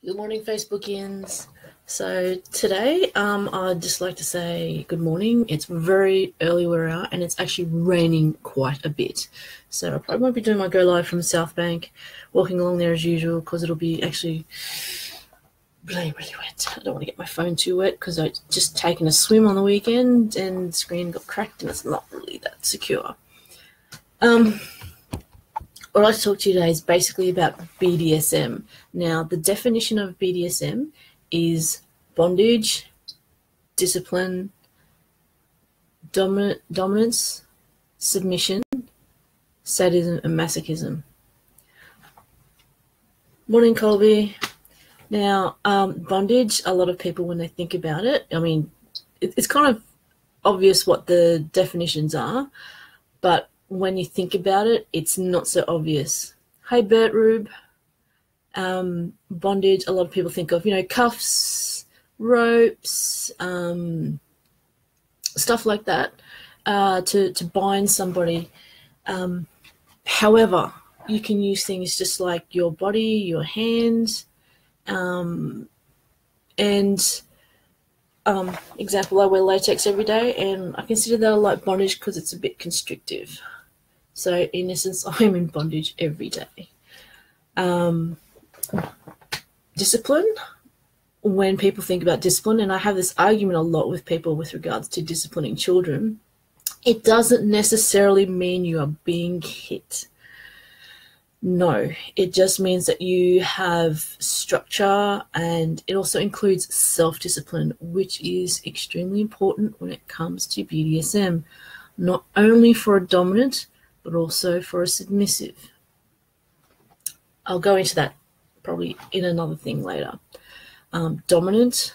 Good morning, Facebookians. So today, I'd just like to say good morning. It's very early where we are, and it's actually raining quite a bit. So I probably won't be doing my go live from South Bank, walking along there as usual, because it'll be actually really, really wet. I don't want to get my phone too wet because I just taken a swim on the weekend and the screen got cracked and it's not really that secure. What I'd like to talk to you today is basically about BDSM. Now, the definition of BDSM is bondage, discipline, dominance, submission, sadism, and masochism. Morning, Colby. Now, bondage, a lot of people, when they think about it, I mean, it's kind of obvious what the definitions are, but when you think about it, it's not so obvious. Hey, Bert Rube. Bondage, a lot of people think of, cuffs, ropes, stuff like that, to bind somebody. However, you can use things just like your body, your hands, example, I wear latex every day, and I consider that a light bondage because it's a bit constrictive. So in essence, I'm in bondage every day. Discipline, when people think about discipline, and I have this argument a lot with people with regards to disciplining children, it doesn't necessarily mean you are being hit. No, it just means that you have structure, and it also includes self-discipline, which is extremely important when it comes to BDSM, not only for a dominant, but also for a submissive. I'll go into that probably in another thing later. Dominance,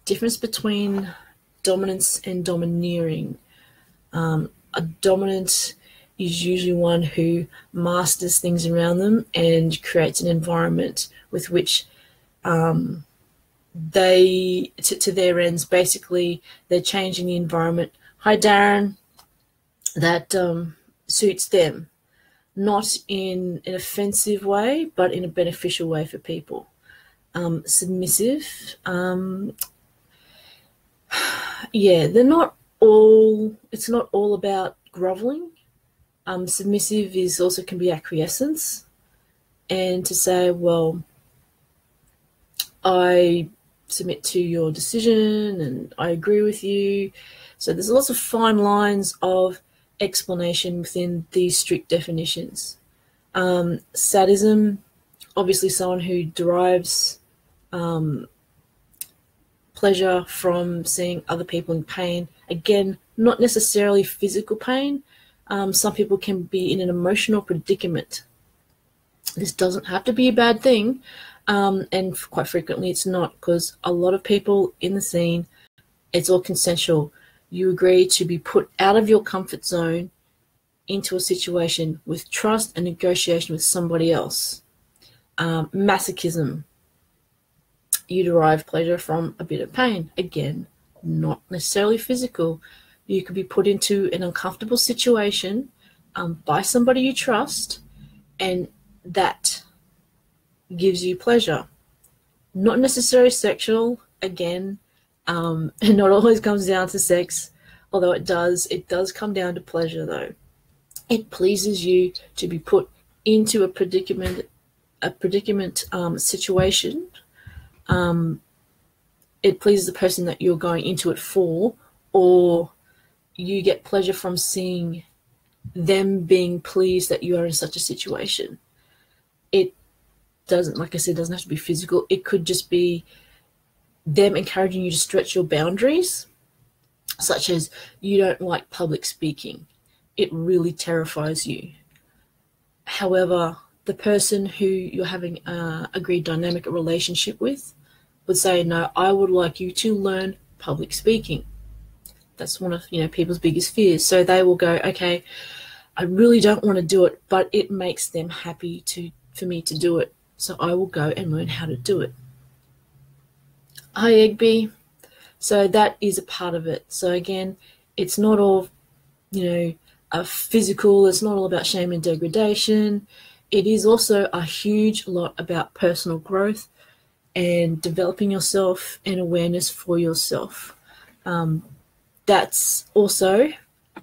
difference between dominance and domineering. A dominant is usually one who masters things around them and creates an environment with which they, to their ends, basically they're changing the environment. Hi, Darren. That suits them, not in an offensive way, but in a beneficial way for people. Submissive, they're not all, it's not all about groveling. Submissive is also can be acquiescence, and to say, well, I submit to your decision and I agree with you. So there's lots of fine lines of explanation within these strict definitions. Sadism, obviously someone who derives pleasure from seeing other people in pain. Again, not necessarily physical pain. Some people can be in an emotional predicament. This doesn't have to be a bad thing, and quite frequently it's not, because a lot of people in the scene, it's all consensual. You agree to be put out of your comfort zone into a situation with trust and negotiation with somebody else. Masochism, you derive pleasure from a bit of pain. Again, not necessarily physical. You could be put into an uncomfortable situation by somebody you trust, and that gives you pleasure. Not necessarily sexual, again, and not always comes down to sex, although it does come down to pleasure though. It pleases you to be put into a predicament situation. It pleases the person that you're going into it for, or you get pleasure from seeing them being pleased that you are in such a situation. It doesn't, like I said, doesn't have to be physical. It could just be them encouraging you to stretch your boundaries, such as you don't like public speaking. It really terrifies you. However, the person who you're having an agreed dynamic relationship with would say, no, I would like you to learn public speaking. That's one of people's biggest fears. So they will go, okay, I really don't want to do it, but it makes them happy for me to do it. So I will go and learn how to do it. Hi, Egby. So that is a part of it. So again, it's not all, physical. It's not all about shame and degradation. it is also a huge lot about personal growth and developing yourself and awareness for yourself. That's also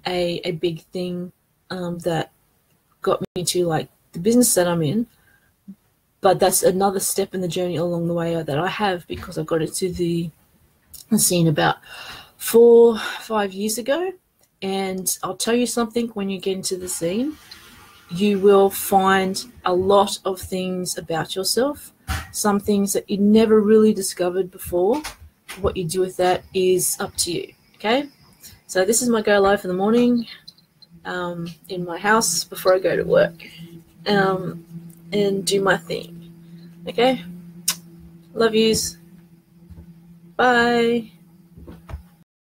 a big thing that got me into like the business that I'm in. But that's another step in the journey along the way that I have, because I got into the scene about 4-5 years ago. And I'll tell you something, when you get into the scene, you will find a lot of things about yourself, some things that you never really discovered before. What you do with that is up to you, okay? So this is my go live for the morning in my house before I go to work and do my thing, okay? Love yous. Bye.